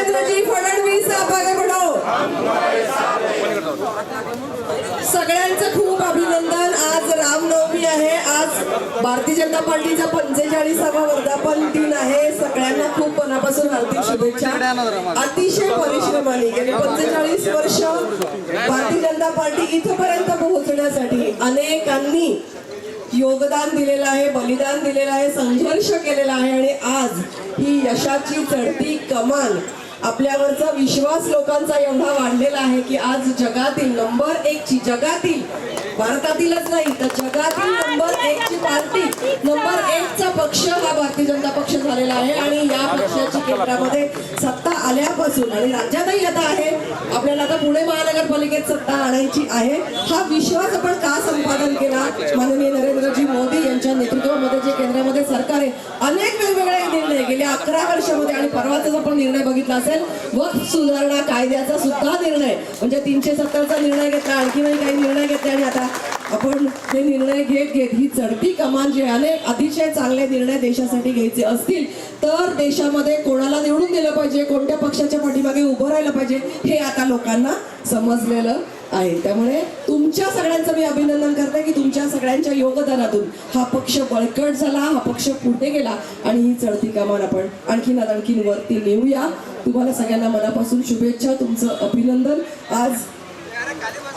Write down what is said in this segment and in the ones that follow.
नरेंद्रजी फडणवीस आप आगे बढ़ो। सगळ्यांचं खूप अभिनंदन। आज रामनवमी आहे, आज भारतीय जनता पार्टीचा 45वा वर्धापन दिन आहे। सगळ्यांना खूप मनापासून हार्दिक शुभेच्छा। अतिशय परिश्रमाने गेली 45 वर्ष भारतीय जनता पार्टी इथपर्यंत पोहोचण्यासाठी अनेकांनी योगदान दिलेलं आहे, बलिदान दिलेलं आहे, संघर्ष केलेला आहे आणि आज ही यशाची चढती कमान, आपल्यावरचा विश्वास लोकांचा एवढा वाढलेला आहे की आज जगातील नंबर 1 ची, जगातील, भारतातीलच नाही तर जगातील नंबर 1 ची पार्टी, नंबर 1 चा पक्ष हा भारतीय जनता पक्ष झालेला आहे। आणि या पक्षाची केंद्रामध्ये सत्ता आल्यापासून आणि राज्यातही आता आहे, आपल्याला आता पुणे महानगरपालिकेत सत्ता आणायची आहे। हा विश्वास आपण का संपादन केला? माननीय नरेंद्रजी मोदी यांच्या नेतृत्वामध्ये जे केंद्रामध्ये सरकार आहे, अनेक वेगवेगळे निर्णय गेल्या 11 वर्षामध्ये, आणि परवाचाच आपण निर्णय बघितला असेल वक्फ सुधारणा कायद्याचा सुद्धा निर्णय, म्हणजे 370चा निर्णय घेतला, आणखीनही काही निर्णय घेतले आणि आता आपण हे निर्णय घेत ही चढती कमान जे अनेक अतिशय चांगले निर्णय देशासाठी घ्यायचे असतील तर देशामध्ये कोणाला निवडून दिलं पाहिजे, कोणत्या पक्षाच्या पाठीमागे उभं राहिलं पाहिजे हे आता लोकांना समजलेलं आहे। त्यामुळे तुमच्या सगळ्यांचं मी अभिनंदन करते की तुमच्या सगळ्यांच्या योगदानातून हा पक्ष बळकट झाला, हा पक्ष पुढे गेला आणि ही चढती कमान आपण आणखीन वरती नेऊया। तुम्हाला सगळ्यांना मनापासून शुभेच्छा, तुमचं अभिनंदन। आज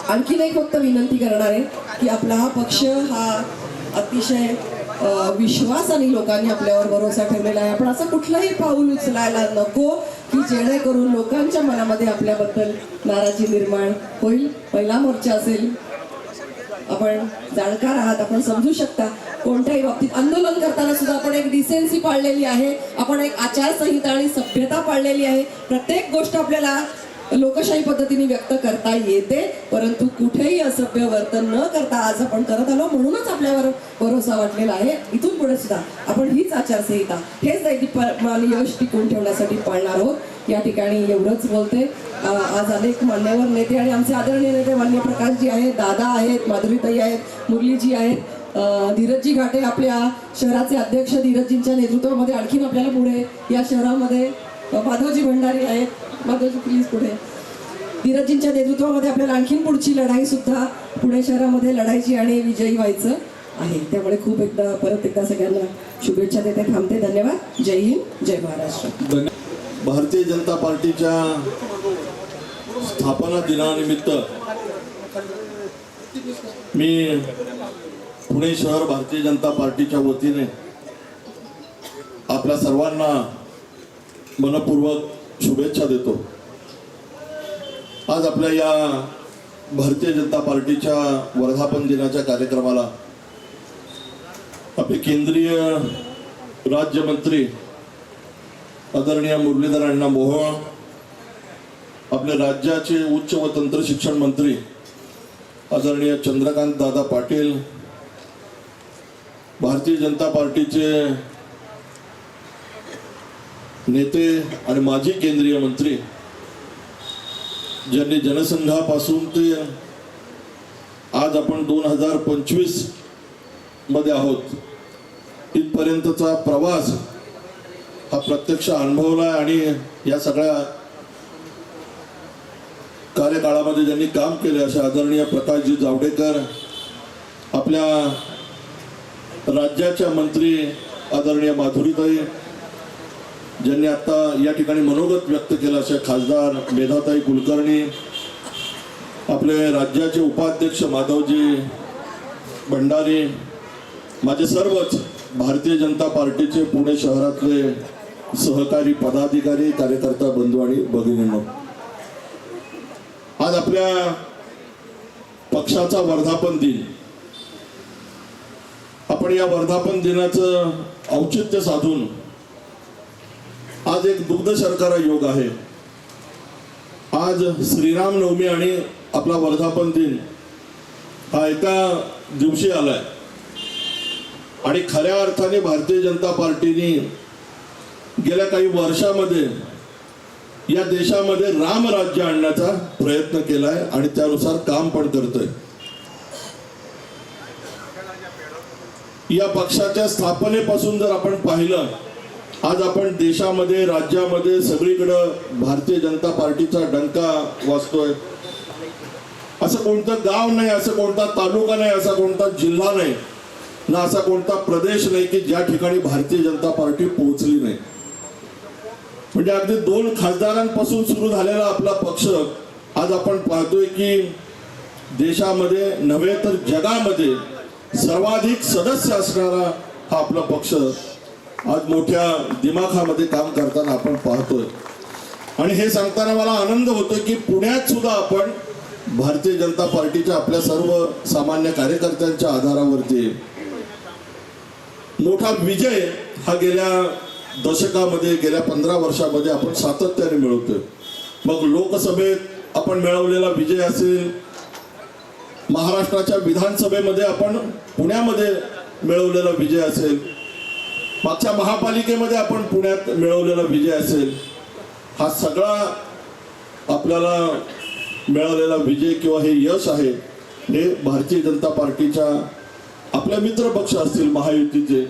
आणखीन एक फक्त विनंती करणार आहे की आपला हा पक्ष हा अतिशय विश्वासाने लोकांनी आपल्यावर भरोसा ठेवलेला आहे। आपण असं कुठलंही पाऊल उचलायला नको की जेणेकरून लोकांच्या मनामध्ये आपल्याबद्दल नाराजी निर्माण होईल। पहिला मोर्चा असेल, आपण जाणकार आहात, आपण समजू शकता कोणत्याही बाबतीत आंदोलन करताना सुद्धा आपण एक डिसेन्सी पाळलेली आहे, आपण एक आचारसंहिता आणि सभ्यता पाळलेली आहे। प्रत्येक गोष्ट आपल्याला लोकशाही पद्धतीने व्यक्त करता येते, परंतु कुठेही असभ्य वर्तन न करता आज आपण करत आलो, म्हणूनच आपल्यावर भरोसा वाटलेला आहे। इथून पुढे सुद्धा आपण हीच आचारसंहिता, हेच दैदिप्यमान यश टिकवून ठेवण्यासाठी पाळणार आहोत। या ठिकाणी एवढंच बोलते। आज अनेक मान्यवर नेते आणि आमचे आदरणीय नेते माननीय प्रकाशजी आहेत, दादा आहेत, माधुरीताई आहेत, मुरलीजी आहेत, धीरजजी घाटे आपल्या शहराचे अध्यक्ष, धीरजजींच्या नेतृत्वामध्ये आणखीन आपल्याला पुढे या शहरामध्ये माधवजी भंडारी आहेत, माधवजी प्लीज पुढे, धीरजजींच्या नेतृत्वामध्ये आपल्याला आणखीन पुढची लढाई सुद्धा पुणे शहरामध्ये लढायची आणि विजयी व्हायचं आहे। त्यामुळे खूप परत एकदा सगळ्यांना शुभेच्छा देते, थांबते। धन्यवाद। जय हिंद, जय महाराष्ट्र। भारतीय जनता पार्टीच्या स्थापना दिनानिमित्त मी पुणे शहर भारतीय जनता पार्टीच्या वतीने आपल्या सर्वांना मनपूर्वक शुभेच्छा देतो। आज आपल्या या भारतीय जनता पार्टीच्या वर्धापन दिनाच्या कार्यक्रमाला आपले केंद्रीय राज्यमंत्री आदरणीय मुरलीधर अण्णा मोहोळ, आपल्या राज्याचे उच्च व तंत्र शिक्षण मंत्री आदरणीय चंद्रकांत दादा पाटील, भारतीय जनता पार्टीचे नेते आणि माजी केंद्रीय मंत्री ज्यांनी जनसंघापासून ते आज आपण 2025 मध्ये आहोत इथपर्यंतचा प्रवास हा प्रत्यक्ष अनुभवला आणि या सगळ्या कार्यकाळामध्ये ज्यांनी काम केले असे आदरणीय प्रकाशजी जावडेकर, आपल्या राज्याच्या मंत्री आदरणीय माधुरीताई, ज्यांनी आता या ठिकाणी मनोगत व्यक्त केलं असे खासदार मेधाताई कुलकर्णी, आपले राज्याचे उपाध्यक्ष माधवजी भंडारी, माझे सर्वच भारतीय जनता पार्टीचे पुणे शहरातले सहकारी पदाधिकारी, कार्यकर्ता बंधू आणि भगिनींनो, आज आपल्या पक्षाचा वर्धापन दिन, आपण या वर्धापन दिनाचं औचित्य साधून आज एक दुग्ध शर्करा योग आहे। आज श्रीराम नवमी आणि आपला वर्धापन दिन हा एका दिवशी आलाय आणि खऱ्या अर्थाने भारतीय जनता पार्टीने गेल्या काही वर्षामध्ये या देशामध्ये राम राज्य आणण्याचा प्रयत्न केलाय आणि त्यानुसार काम पण करतोय। या पक्षाच्या स्थापनेपासून जर आपण पाहिलं आज आपण देशामध्ये राज्यामध्ये सगळीकडं भारतीय जनता पार्टीचा डंका वाजतोय. असं कोणतं गाव नाही, असं कोणता तालुका नाही, असा कोणता जिल्हा नाही ना असा कोणता प्रदेश नाही की ज्या ठिकाणी भारतीय जनता पार्टी पोहोचली नाही. म्हणजे अगदी 2 खासदारांपासून सुरू झालेला आपला पक्ष आज आपण पाहतोय की देशामध्ये नव्हे तर जगामध्ये सर्वाधिक सदस्य असणारा हा आपला पक्ष आज मोठ्या दिमाखामध्ये काम करताना आपण पाहतोय. आणि हे सांगताना मला आनंद होतोय की पुण्यात सुद्धा आपण भारतीय जनता पार्टीच्या आपल्या सर्व सामान्य कार्यकर्त्यांच्या आधारावरती मोठा विजय हा गेल्या दशकामध्ये गेल्या 15 वर्षामध्ये आपण सातत्याने मिळवतोय. मग लोकसभेत आपण मिळवलेला विजय असेल, महाराष्ट्राच्या विधानसभेमध्ये आपण पुण्यामध्ये मिळवलेला विजय असेल, मागच्या महापालिकेमध्ये आपण पुण्यात मिळवलेला विजय असेल, हा सगळा आपल्याला मिळालेला विजय किंवा हे यश आहे हे भारतीय जनता पार्टीच्या आपल्या मित्र पक्ष असतील महायुतीचे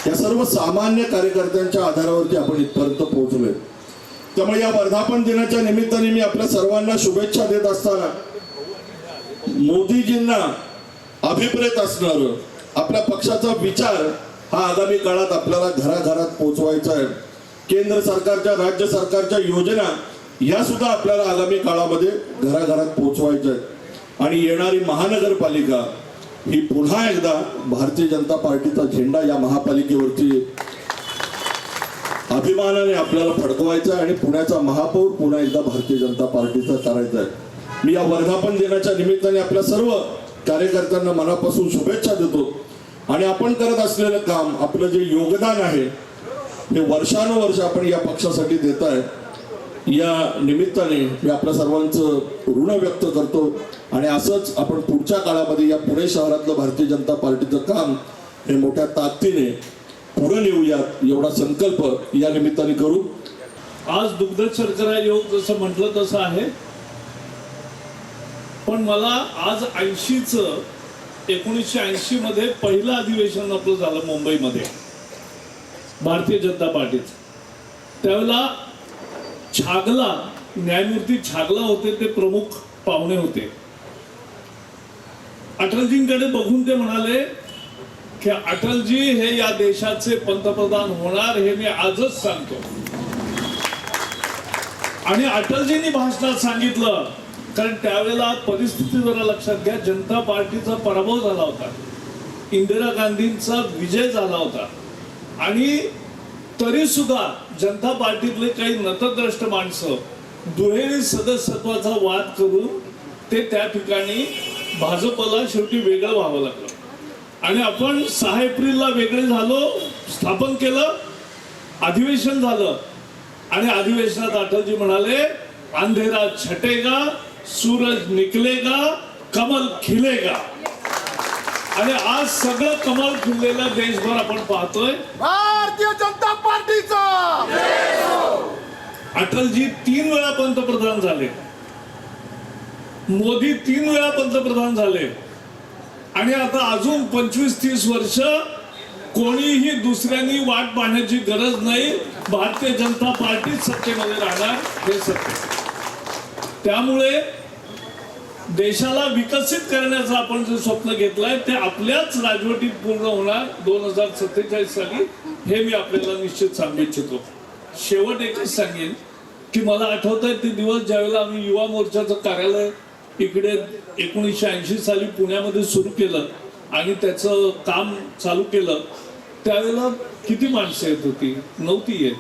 या सर्व सामान्य कार्यकर्त्यांच्या आधारावरती आपण इथपर्यंत पोहोचलोय. त्यामुळे या वर्धापन दिनाच्या निमित्ताने मी आपल्या सर्वांना शुभेच्छा देत असताना मोदीजींना अभिप्रेत असणार आपल्या पक्षाचा विचार हा आगामी काळात आपल्याला घराघरात पोहोचवायचा आहे. केंद्र सरकारच्या राज्य सरकारच्या योजना या सुद्धा आपल्याला आगामी काळामध्ये घराघरात पोहोचवायच्या आहेत. आणि येणारी महानगरपालिका ही पुन्हा एकदा भारतीय जनता पार्टीचा झेंडा या महापालिकेवरती अभिमानाने आपल्याला फडकवायचा आहे आणि पुण्याचा महापौर पुन्हा एकदा भारतीय जनता पार्टीचा करायचा आहे. मी या वर्धापन दिनाच्या निमित्ताने आपल्या सर्व कार्यकर्त्यांना मनापासून शुभेच्छा देतो. आणि आपण करत असलेलं काम, आपलं जे योगदान आहे हे वर्षानुवर्ष आपण या पक्षासाठी देत आहे. या निमित्ताने मी आपल्या सर्वांचं ऋण व्यक्त करतो. आणि असंच आपण पुढच्या काळामध्ये या पुणे शहरातलं भारतीय जनता पार्टीचं काम हे मोठ्या ताकदीने पुढे नेऊयात एवढा संकल्प या निमित्ताने करू. आज दुग्ध शर्करा योग जसं म्हटलं तसं आहे, पण मला आज 1980 मध्ये पहिलं अधिवेशन आपलं झालं मुंबईमध्ये भारतीय जनता पार्टीचं. त्यावेळेला छागला, न्यायमूर्ती छागला होते, ते प्रमुख पाहुणे होते. अटलजींकडे बघून ते म्हणाले की अटलजी हे या देशाचे पंतप्रधान होणार हे मी आजच सांगतो. आणि अटलजींनी भाषणात सांगितलं, कारण त्यावेळेला परिस्थिती जरा लक्षात घ्या, जनता पार्टीचा पराभव झाला होता, इंदिरा गांधींचा विजय झाला होता. आणि तरी सुद्धा जनता पार्टीतले काही नतद्रष्ट माणसं दुहेरी सदस्यत्वाचा वाद करून ते त्या ठिकाणी भाजपला शेवटी वेगळं व्हावं लागलं. आणि आपण 6 एप्रिलला वेगळे झालो, स्थापन केलं, अधिवेशन झालं. आणि अधिवेशनात अटलजी म्हणाले, अंधेरा छटेगा, सूरज निकलेगा, कमल खिलेगा. आणि आज सगळं कमल खिललेलं देशभर आपण पाहतोय. भारतीय जनता पार्टीचा अटलजी 3 वेळा पंतप्रधान झाले, मोदी 3 वेळा पंतप्रधान झाले. आणि आता अजून 25-30 वर्ष कोणीही दुसऱ्यांनी वाट पाहण्याची गरज नाही, भारतीय जनता पार्टी सत्तेमध्ये राहणार हे सत्य. त्यामुळे देशाला विकसित करण्याचं आपण जे स्वप्न घेतलंय ते आपल्याच राजवटीत पूर्ण होणार 2047 साली, हे मी आपल्याला निश्चित सांगू इच्छितो. शेवट एकच सांगेन की मला आठवत आहे ते दिवस ज्यावेळेला आम्ही युवा मोर्चाचं कार्यालय इकडे 1980 साली पुण्यामध्ये सुरू केलं आणि त्याचं काम चालू केलं, त्यावेळेला किती माणसं येत होती? नव्हती येत.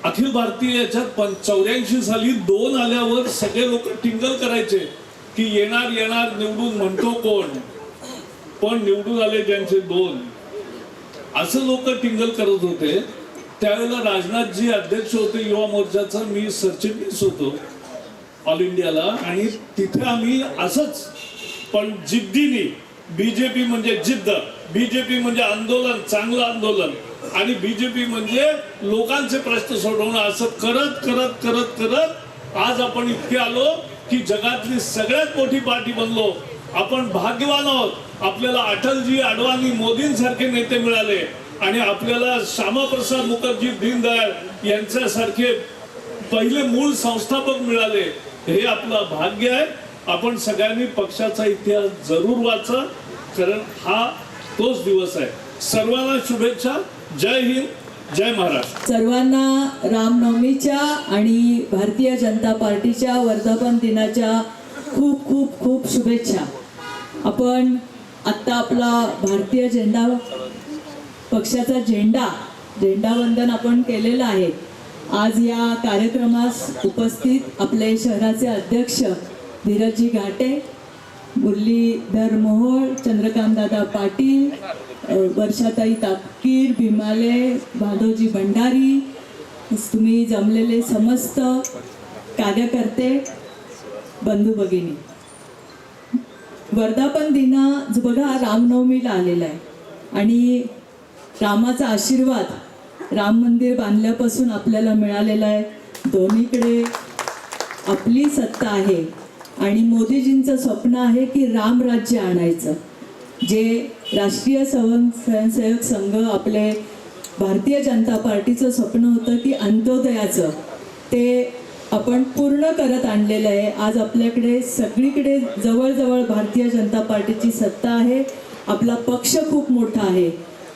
अखिल भारतीय याच्यात 84 साली 2 आल्यावर सगळे लोक टिंगल करायचे की येणार येणार निवडून, म्हणतो कोण, पण निवडून आले ज्यांचे 2, असं लोक टिंगल करत होते. त्यावेळेला राजनाथजी अध्यक्ष होते युवा मोर्चाचा, मी सरचिटणीस होतो ऑल इंडियाला. आणि तिथे आम्ही असंच पण जिद्दीने, बीजेपी म्हणजे जिद्द, बीजेपी म्हणजे आंदोलन, चांगलं आंदोलन, आणि बीजेपी म्हणजे लोकांचे प्रश्न सोडवणं, असं करत करत करत करत आज आपण इतके आलो की जगातली सगळ्यात मोठी पार्टी बनलो. आपण भाग्यवान आहोत, आपल्याला अटलजी, अडवाणी, मोदींसारखे नेते मिळाले. आणि आपल्याला श्यामाप्रसाद मुखर्जी, दीनदयाळ यांच्यासारखे पहिले मूळ संस्थापक मिळाले, हे आपलं भाग्य आहे. आपण सगळ्यांनी पक्षाचा इतिहास जरूर वाचा, कारण हा तोच दिवस आहे. सर्वांना शुभेच्छा. जय हिंद, जय महाराष्ट्र. सर्वांना रामनवमीच्या आणि भारतीय जनता पार्टीच्या वर्धापन दिनाच्या खूप खूप खूप शुभेच्छा. आपण आत्ता आपला भारतीय झेंडा, पक्षाचा झेंडावंदन आपण केलेलं आहे. आज या कार्यक्रमास उपस्थित आपले शहराचे अध्यक्ष धीरजजी घाटे, मुरलीधर मोहोळ, चंद्रकांतदादा पाटील, वर्षाताई तापकीर, भीमाले, माधवजी भंडारी, तुम्ही जमलेले समस्त कार्यकर्ते, बंधू भगिनी, वर्धापन दिन बघा रामनवमीला आलेला आहे आणि रामाचा आशीर्वाद राम मंदिर बांधल्यापासून आपल्याला मिळालेला आहे. दोन्हीकडे आपली सत्ता आहे आणि मोदीजींचं स्वप्न आहे की राम राज्य आणायचं. जे राष्ट्रीय स्वयंसेवक संघ, आपले भारतीय जनता पार्टीचं स्वप्न होतं की अंत्योदयाचं, ते आपण पूर्ण करत आणलेलं आहे. आज आपल्याकडे सगळीकडे जवळजवळ भारतीय जनता पार्टीची सत्ता आहे. आपला पक्ष खूप मोठा आहे.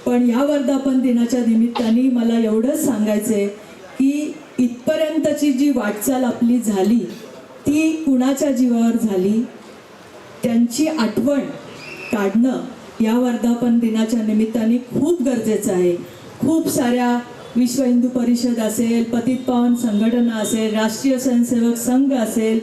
पण ह्या वर्धापन दिनाच्या निमित्ताने मला एवढंच सांगायचं आहे की इथपर्यंतची जी वाटचाल आपली झाली ती कुणाच्या जीवावर झाली, त्यांची आठवण काढणं या वर्धापन दिनाच्या निमित्ताने खूप गरजेचं आहे. खूप साऱ्या विश्व हिंदू परिषद असेल, पतित पावन संघटना असेल, राष्ट्रीय स्वयंसेवक संघ असेल,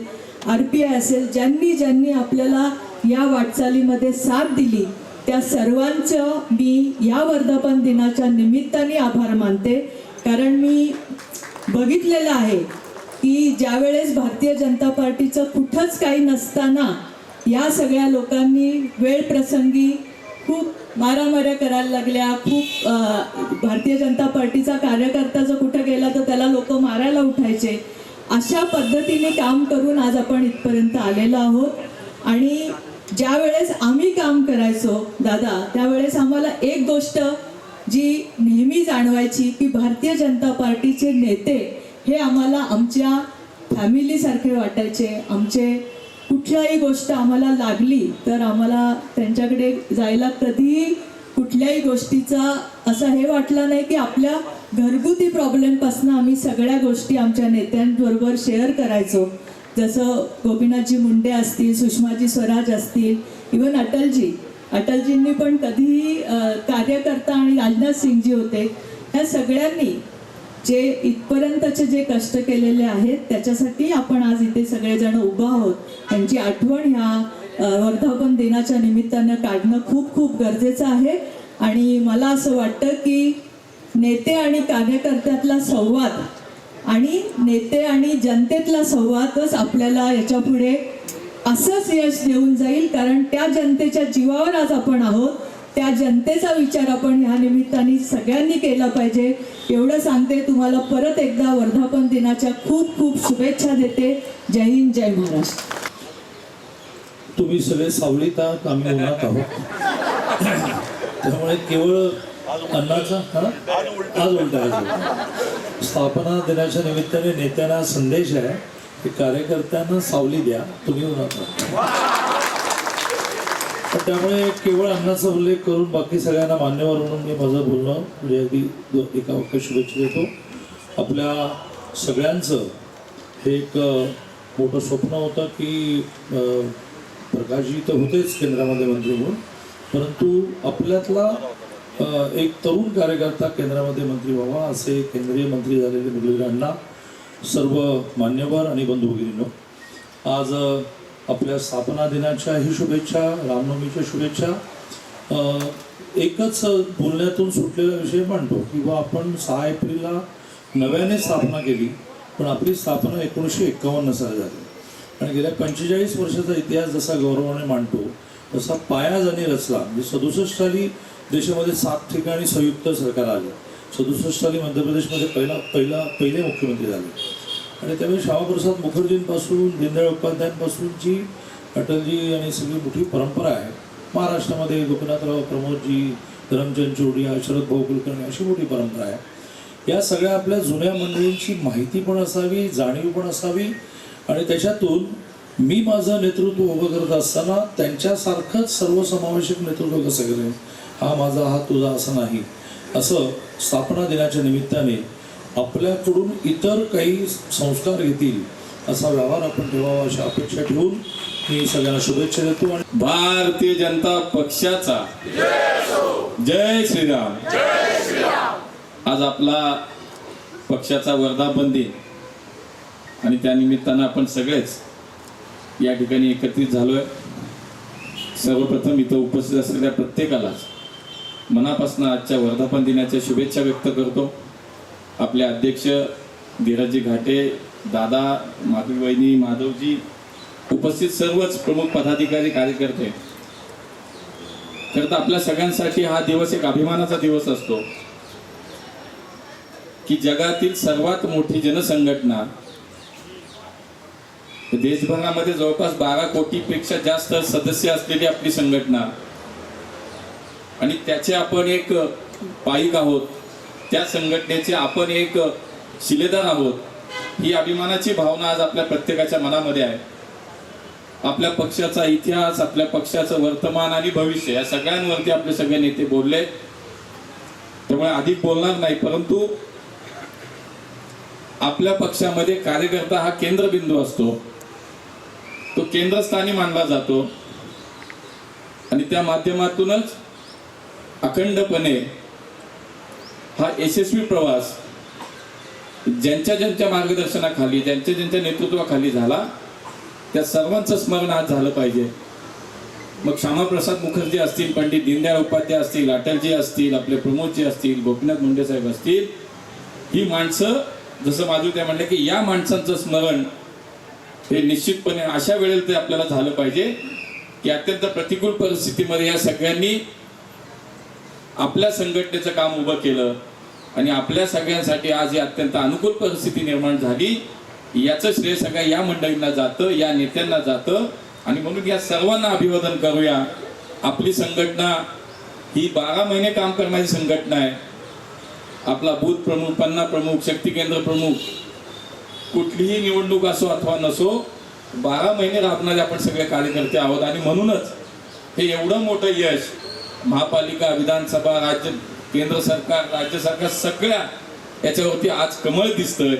RPI असेल, ज्यांनी आपल्याला या वाटचालीमध्ये साथ दिली, त्या सर्वांचं मी या वर्धापन दिनाच्या निमित्ताने आभार मानते. कारण मी बघितलेलं आहे की ज्यावेळेस भारतीय जनता पार्टीचं कुठंच काही नसताना या सगळ्या लोकांनी वेळ प्रसंगी खूप मारामाऱ्या करायला लागल्या. खूप भारतीय जनता पार्टीचा कार्यकर्ता जो कुठं गेला तर त्याला लोक मारायला उठायचे. अशा पद्धतीने काम करून आज आपण इथपर्यंत आलेलो आहोत. आणि ज्या वेळेस आम्ही काम करायचो दादा, त्यावेळेस आम्हाला एक गोष्ट जी नेहमी जाणवायची की भारतीय जनता पार्टीचे नेते हे आम्हाला आमच्या फॅमिलीसारखे वाटायचे. आमचे कुठल्याही गोष्ट आम्हाला लागली तर आम्हाला त्यांच्याकडे जायला कधीही कुठल्याही गोष्टीचा असं हे वाटलं नाही की आपल्या घरगुती प्रॉब्लेमपासून आम्ही सगळ्या गोष्टी आमच्या नेत्यांबरोबर शेअर करायचो. जसं गोपीनाथजी मुंडे असतील, सुषमाजी स्वराज असतील, इवन अटलजींनी पण कधीही कार्यकर्ता, आणि राजनाथ सिंगजी होते, ह्या सगळ्यांनी जे इथपर्यंतचे जे कष्ट केलेले आहेत त्याच्यासाठी आपण आज इथे सगळेजण उभं आहोत. त्यांची आठवण ह्या वर्धापन दिनाच्या निमित्तानं काढणं खूप खूप गरजेचं आहे. आणि मला असं वाटतं की नेते आणि कार्यकर्त्यातला संवाद आणि नेते आणि जनतेतला संवादच आपल्याला याच्या पुढे असंच यश देऊन जाईल. कारण त्या जनतेच्या जीवावर आज आपण आहोत, त्या जनतेचा विचार आपण ह्या निमित्ताने सगळ्यांनी केला पाहिजे. एवढं सांगते. तुम्हाला परत एकदा वर्धापन दिनाच्या खूप खूप शुभेच्छा देते. जय हिंद, जय महाराष्ट्र. तुम्ही सगळे सावलीत आहात, आम्ही उन्हात आहोत. त्यामुळे केवळ अन्नाचा आज उलटा स्थापना दिनाच्या निमित्ताने नेत्यांना संदेश आहे की कार्यकर्त्यांना सावली द्या, तुम्ही उन्हात आहात. त्यामुळे केवळ अन्नाचा उल्लेख करून बाकी सगळ्यांना मान्यवर म्हणून मी माझं बोलणं म्हणजे अगदी एका वाक्य शुभेच्छा देतो. आपल्या सगळ्यांचं हे एक मोठं स्वप्न होतं की प्रकाशजी तर होतेच केंद्रामध्ये मंत्री म्हणून, परंतु आपल्यातला एक तरुण कार्यकर्ता केंद्रामध्ये मंत्री व्हावा, असे केंद्रीय मंत्री झालेले मुरलीधर अण्णा, सर्व मान्यवर आणि बंधू भगिनींनो, आज आपल्या स्थापना दिनाच्याही शुभेच्छा, रामनवमीच्या शुभेच्छा. एकच बोलण्यातून सुटलेला विषय म्हणतो की बा आपण 6 एप्रिलला नव्याने स्थापना केली, पण आपली स्थापना 1951 साली झाली. आणि गेल्या 45 वर्षाचा इतिहास जसा गौरवाने मांडतो तसा पाया ज्यांनी रचला. म्हणजे 67 साली देशामध्ये 7 ठिकाणी संयुक्त सरकार आले. 67 साली मध्य प्रदेशमध्ये पहिले मुख्यमंत्री झाले. आणि त्यावेळी श्यामाप्रसाद मुखर्जींपासून दीनदयाळ उपाध्यायांपासूनची अटलजी आणि सगळी मोठी परंपरा आहे. महाराष्ट्रामध्ये गोपीनाथराव, प्रमोदजी, धरमचंद चोडिया, शरद भाऊ कुलकर्णी अशी मोठी परंपरा आहे. या सगळ्या आपल्या जुन्या मंडळींची माहिती पण असावी, जाणीव पण असावी आणि त्याच्यातून मी माझं नेतृत्व उभं करत असताना त्यांच्यासारखंच सर्वसमावेशक नेतृत्व कसं करेन, हा माझा हा तुझा असं नाही, असं स्थापना दिनाच्या निमित्ताने आपल्याकडून इतर काही संस्कार घेतील असा व्यवहार आपण ठेवावा अशी अपेक्षा ठेवून मी सगळ्यांना शुभेच्छा देतो. आणि भारतीय जनता पक्षाचा जय श्रीराम. आज आपला पक्षाचा वर्धापन दिन आणि त्या निमित्तानं आपण सगळेच या ठिकाणी एकत्रित झालोय. सर्वप्रथम इथं उपस्थित असलेल्या प्रत्येकालाच मनापासून आजच्या वर्धापन दिनाच्या शुभेच्छा व्यक्त करतो. आपले अध्यक्ष धीरजी घाटे, दादा, माधवीवहिनी, माधवजी, उपस्थित सर्वच प्रमुख पदाधिकारी, कार्यकर्ते, खरं तर आपल्या सगळ्यांसाठी हा दिवस एक अभिमानाचा दिवस असतो की जगातील सर्वात मोठी जनसंघटना, देशभरामध्ये जवळपास 12 कोटीपेक्षा जास्त सदस्य असलेली आपली संघटना आणि त्याचे आपण एक पाईक आहोत, त्या संघटनेचे आपण एक शिलेदार आहोत, ही अभिमानाची भावना आज आपल्या प्रत्येकाच्या मनामध्ये आहे. आपल्या पक्षाचा इतिहास, आपल्या पक्षाचं वर्तमान आणि भविष्य या सगळ्यांवरती आपले सगळे नेते बोलले, त्यामुळे अधिक बोलणार नाही. परंतु आपल्या पक्षामध्ये कार्यकर्ता हा केंद्रबिंदू असतो, तो केंद्रस्थानी मानला जातो आणि त्या माध्यमातूनच अखंडपणे हा यशस्वी प्रवास ज्यांच्या ज्यांच्या मार्गदर्शनाखाली, ज्यांच्या ज्यांच्या नेतृत्वाखाली झाला, त्या सर्वांचं स्मरण आज झालं पाहिजे. मग श्यामाप्रसाद मुखर्जी असतील, पंडित दीनदयाळ उपाध्याय असतील, अटलजी असतील, आपले प्रमोदजी असतील, गोपीनाथ मुंडे साहेब असतील, ही माणसं, जसं माधुरी म्हणले की या माणसांचं स्मरण हे निश्चितपणे अशा वेळेला ते आपल्याला झालं पाहिजे की अत्यंत प्रतिकूल परिस्थितीमध्ये या सगळ्यांनी आपल्या संघटनेचं काम उभं केलं आणि आपल्या सगळ्यांसाठी आज ही अत्यंत अनुकूल परिस्थिती निर्माण झाली. याचं श्रेय सगळ्या या मंडळींना जातं, या नेत्यांना जातं आणि म्हणून या सर्वांना अभिवादन करूया. आपली संघटना ही 12 महिने काम करणारी संघटना आहे. आपला बूथ प्रमुख, पन्ना प्रमुख, शक्ती केंद्र प्रमुख, कुठलीही निवडणूक असो अथवा नसो, 12 महिने राबणारे आपण सगळे कार्यकर्ते आहोत आणि म्हणूनच हे एवढं मोठं यश महापालिका, विधानसभा, राज्य, केंद्र सरकार, राज्य सरकार सगळ्या याच्यावरती आज कमळ दिसतंय.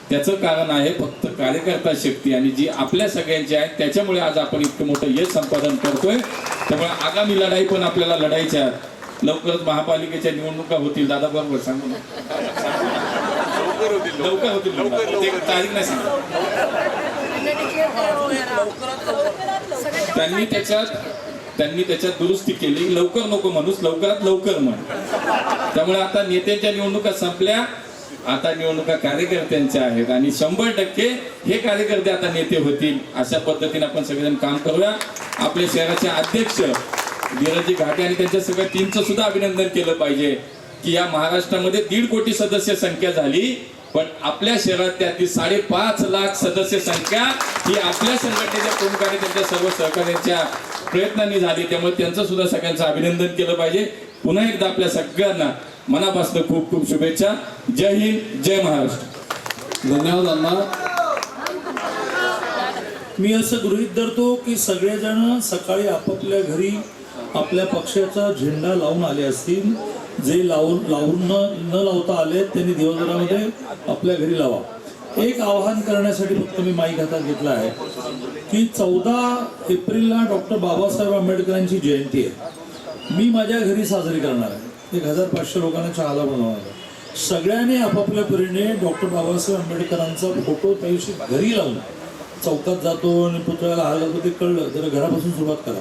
त्याचं कारण आहे फक्त कार्यकर्ता शक्ती आणि जी आपल्या सगळ्यांची आहे, त्याच्यामुळे आज आपण इतकं मोठं यश संपादन करतोय. त्यामुळे आगामी लढाई पण आपल्याला लढायच्या. लवकरच महापालिकेच्या निवडणुका होतील. दादा बरोबर सांगू ना, लवकर होतील, ते तारीख नाही सांग. त्यांनी त्याच्यात दुरुस्ती केली, लवकर नको म्हणूस, लवकरात लवकर म्हण. त्यामुळे आता नेत्यांच्या निवडणुका संपल्या, आता निवडणुका कार्यकर्त्यांच्या आहेत आणि 100% हे कार्यकर्ते आता नेते होतील. अशा पद्धतीने आपण सगळेजण काम करूया. आपल्या शहराचे अध्यक्ष धीरजी घाटे आणि त्यांच्या सगळ्या टीमचं सुद्धा अभिनंदन केलं पाहिजे की या महाराष्ट्रामध्ये 1.5 कोटी सदस्य संख्या झाली, पण आपल्या शहरात त्यातली 5.5 लाख सदस्य संख्या ही आपल्या संघटनेच्या प्रमुखाने त्यांच्या सर्व सहकार्यांच्या प्रयत्नांनी झाली. त्यामुळे त्यांचं सुद्धा सगळ्यांचं अभिनंदन केलं पाहिजे. पुन्हा एकदा आपल्या सगळ्यांना मनापासून खूप खूप शुभेच्छा. जय हिंद, जय महाराष्ट्र. धन्यवाद अण्णा. मी असं गृहीत धरतो की सगळेजण सकाळी आपापल्या घरी आपल्या पक्षाचा झेंडा लावून आले असतील. जे लावून न लावता आले त्यांनी दिवसभरामध्ये आपल्या घरी लावा. एक आवाहन करण्यासाठी फक्त मी माईक हातात घेतला आहे की 14 एप्रिलला डॉक्टर बाबासाहेब आंबेडकरांची जयंती आहे. मी माझ्या घरी साजरी करणार आहे. 1500 लोकांना चहाला बनवणार आहे. सगळ्यांनी आपापल्या परीने डॉक्टर बाबासाहेब आंबेडकरांचा फोटो त्याविषयी घरी लावून, चौकात जातो आणि पुतळ्याला हार घालतो ते कळलं, जरा घरापासून सुरुवात करा.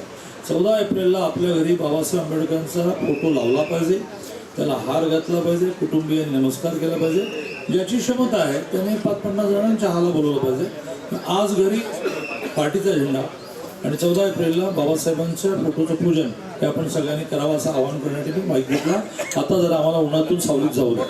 14 एप्रिलला आपल्या घरी बाबासाहेब आंबेडकरांचा फोटो लावला पाहिजे, त्याला हार घातला पाहिजे, कुटुंबियांनी नमस्कार केला पाहिजे. ज्याची क्षमता आहे त्याने 5-50 जणांच्या चहाला बोलवलं पाहिजे. आज घरी पार्टीचा झेंडा आणि 14 एप्रिलला बाबासाहेबांच्या फोटोचं पूजन हे आपण सगळ्यांनी करावं असं आवाहन करण्यासाठी माहिती घेतला. आता जरा आम्हाला उन्हातून सावलीत जाऊ द्या.